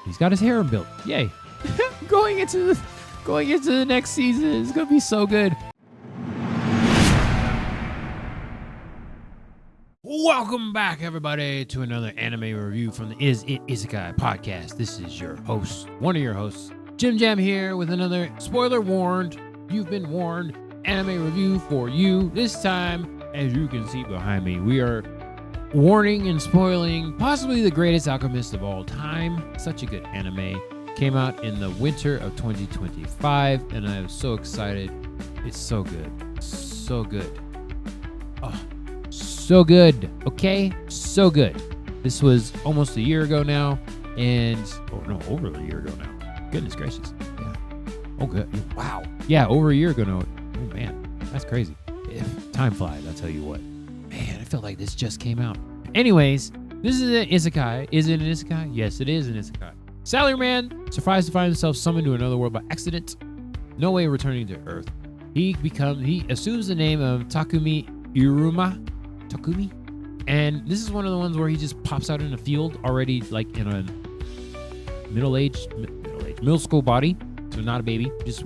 He's got his harem built. Yay. Going into the next season, it's going to be so good. Welcome back, everybody, to another anime review from the Is It Isekai podcast. This is your host, one of your hosts, Jim Jam here with another spoiler warned, you've been warned, anime review for you. This time, as you can see behind me, we are warning and spoiling possibly the greatest alchemist of all time. Such a good anime. Came out in the winter of 2025, and I am so excited. It's so good. So good. Oh, so good. Okay? So good. This was almost a year ago now, and... oh, no, over a year ago now. Goodness gracious. Yeah. Oh, good. Wow. Yeah, over a year ago now. Oh, man. That's crazy. Time flies, I'll tell you what. Man, I felt like this just came out. Anyways, this is an isekai. Is it an isekai? Yes, it is an isekai. Salaryman surprised to find himself summoned to another world by accident. No way of returning to Earth. He assumes the name of Takumi Iruma. Takumi? And this is one of the ones where he just pops out in a field already like in a middle school body. So not a baby. Just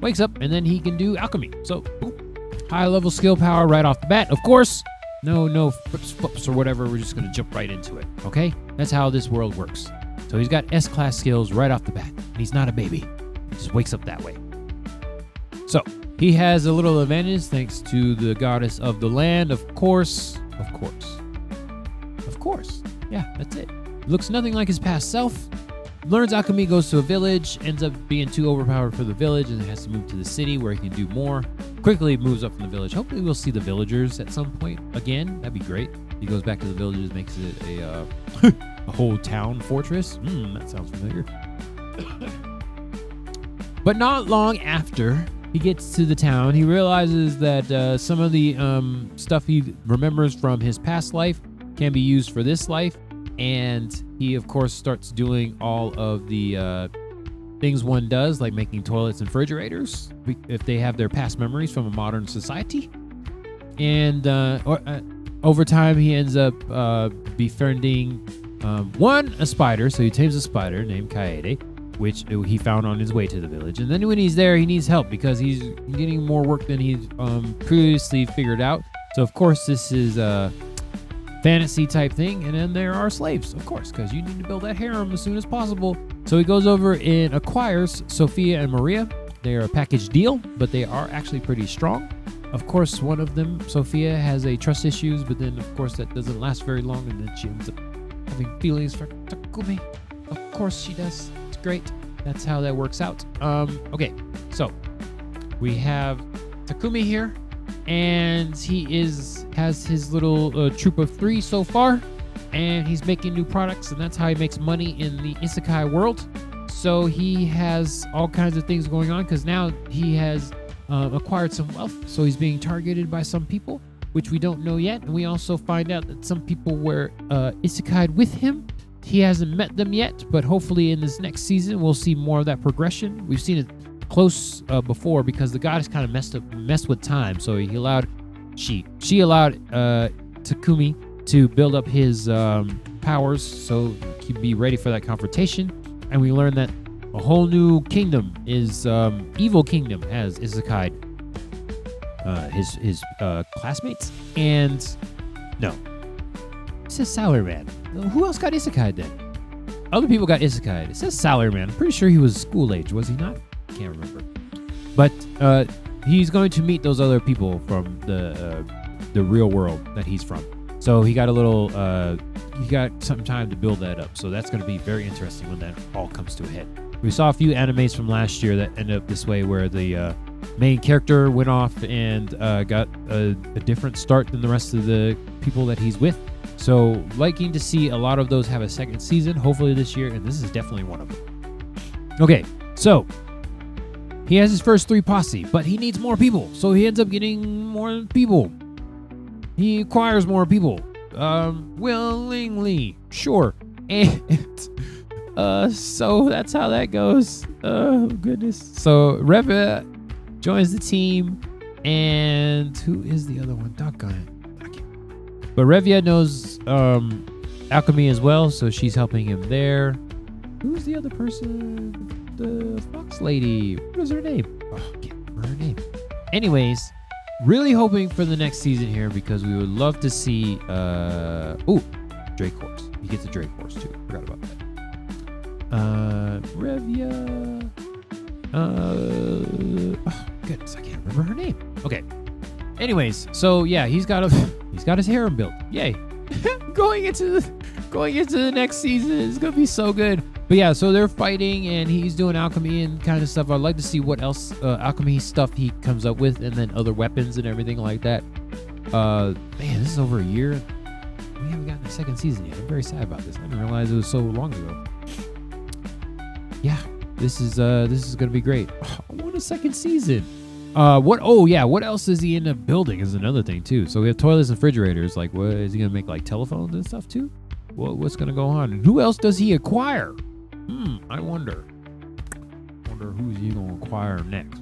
wakes up and then he can do alchemy. So, boom. High level skill power right off the bat. Of course, no flips or whatever. We're just going to jump right into it. Okay? That's how this world works. So he's got S-class skills right off the bat. And he's not a baby. He just wakes up that way. So he has a little advantage thanks to the goddess of the land. Of course. Yeah, that's it. Looks nothing like his past self. Learns alchemy, goes to a village, ends up being too overpowered for the village, and has to move to the city where he can do more. Quickly moves up from the village. Hopefully we'll see the villagers at some point again. That'd be great. He goes back to the villages, makes it a whole town fortress. That sounds familiar. But not long after he gets to the town, he realizes that some of the stuff he remembers from his past life can be used for this life. And he, of course, starts doing all of the things one does, like making toilets and refrigerators, if they have their past memories from a modern society. And over time, he ends up befriending a spider. So he tames a spider named Kaede, which he found on his way to the village. And then when he's there, he needs help because he's getting more work than he's previously figured out. So, of course, this is a fantasy type thing. And then there are slaves, of course, because you need to build that harem as soon as possible. So he goes over and acquires Sophia and Maria. They are a package deal, but they are actually pretty strong. Of course, one of them, Sophia, has a trust issues, but then, of course, that doesn't last very long, and then she ends up having feelings for Takumi. Of course she does. It's great. That's how that works out. Okay, so we have Takumi here, and he has his little troop of 3 so far, and he's making new products, and that's how he makes money in the isekai world. So he has all kinds of things going on, because now he has acquired some wealth, so he's being targeted by some people, which we don't know yet. And we also find out that some people were isekai'd with him. He hasn't met them yet, but hopefully in this next season we'll see more of that progression. We've seen it close before because the goddess kind of messed with time, so she allowed Takumi to build up his powers so he could be ready for that confrontation. And we learn that a whole new kingdom is evil kingdom has isekai his classmates. And no, it says salaryman. Who else got isekai then? Other people got isekai. It says salaryman. I'm pretty sure he was school age, was he not? Can't remember. But he's going to meet those other people from the real world that he's from. So he got he got some time to build that up. So that's going to be very interesting when that all comes to a head. We saw a few animes from last year that ended up this way, where the main character went off and got a different start than the rest of the people that he's with. So liking to see a lot of those have a second season, hopefully this year, and this is definitely one of them. Okay, so he has his first 3 posse, but he needs more people. So he ends up getting more people. He acquires more people. Willingly. Sure. And so that's how that goes. Oh, goodness. So Revia joins the team. And who is the other one? Doggone it. I can't. But Revia knows alchemy as well, so she's helping him there. Who's the other person? The fox lady. What is her name? Oh, I can't remember her name. Anyways, really hoping for the next season here because we would love to see Drake horse. He gets a Drake horse too. Forgot about that. Revia. Goodness, I can't remember her name. Okay. Anyways, so yeah, he's got his harem built. Yay. going into the next season, it's gonna be so good. But yeah, so they're fighting and he's doing alchemy and kind of stuff. I'd like to see what else alchemy stuff he comes up with, and then other weapons and everything like that. Man, this is over a year. We haven't gotten the second season yet. I'm very sad about this. I didn't realize it was so long ago. Yeah, this is gonna be great. Oh, I want a second season. What else does he end up building is another thing too. So we have toilets and refrigerators. Like, what is he gonna make, like telephones and stuff too? What's gonna go on? And who else does he acquire? I wonder who's he gonna acquire next.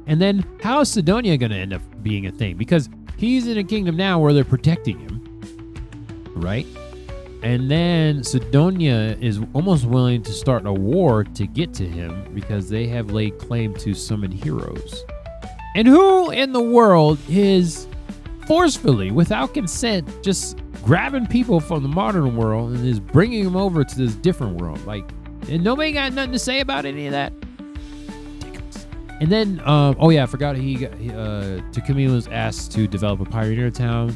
And then how is Sidonia gonna end up being a thing? Because he's in a kingdom now where they're protecting him, right? And then Sidonia is almost willing to start a war to get to him because they have laid claim to summon heroes. And who in the world is forcefully, without consent, just grabbing people from the modern world and is bringing them over to this different world? Like, and nobody got nothing to say about any of that? Ridiculous. And then, I forgot Takumi was asked to develop a pioneer town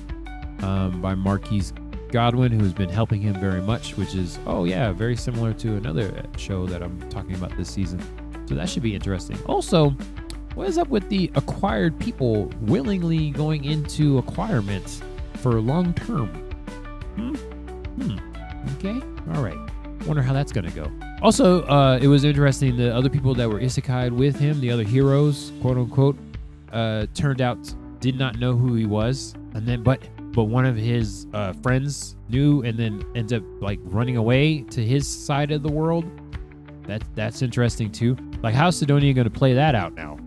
by Marquise Godwin, who has been helping him very much, which is, very similar to another show that I'm talking about this season. So that should be interesting. Also, what is up with the acquired people willingly going into acquirements for long term? Okay. All right. Wonder how that's going to go. Also, it was interesting. The other people that were isekai'd with him, the other heroes, quote unquote, turned out did not know who he was. And then, but one of his friends knew and then ends up like running away to his side of the world. That's interesting too. Like, how's Sidonia going to play that out now?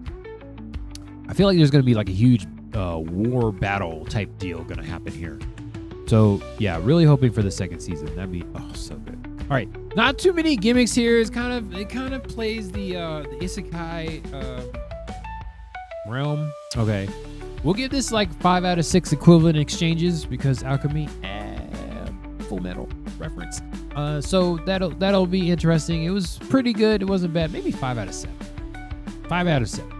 I feel like there's going to be like a huge war battle type deal going to happen here. So yeah, really hoping for the second season. That'd be so good. All right, not too many gimmicks here. It kind of plays the isekai realm. Okay, we'll give this like 5 out of 6 equivalent exchanges because alchemy, Full Metal reference. So that'll be interesting. It was pretty good. It wasn't bad. Maybe 5 out of 7. 5 out of 7.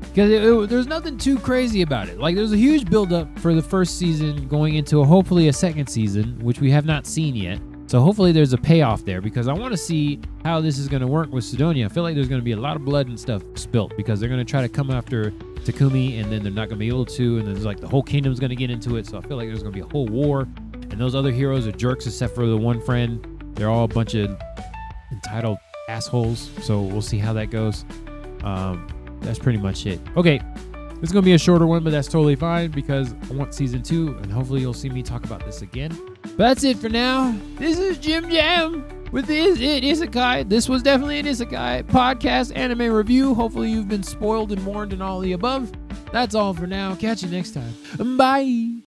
Because there's nothing too crazy about it. Like, there's a huge buildup for the first season going into hopefully a second season, which we have not seen yet. So hopefully there's a payoff there because I want to see how this is going to work with Sidonia. I feel like there's going to be a lot of blood and stuff spilt because they're going to try to come after Takumi and then they're not going to be able to. And then there's like the whole kingdom's going to get into it. So I feel like there's going to be a whole war. And those other heroes are jerks except for the one friend. They're all a bunch of entitled assholes. So we'll see how that goes. That's pretty much it. Okay, this is going to be a shorter one, but that's totally fine because I want season 2, and hopefully you'll see me talk about this again. But that's it for now. This is Jim Jam with Isekai. This was definitely an Isekai podcast anime review. Hopefully you've been spoiled and warned and all the above. That's all for now. Catch you next time. Bye.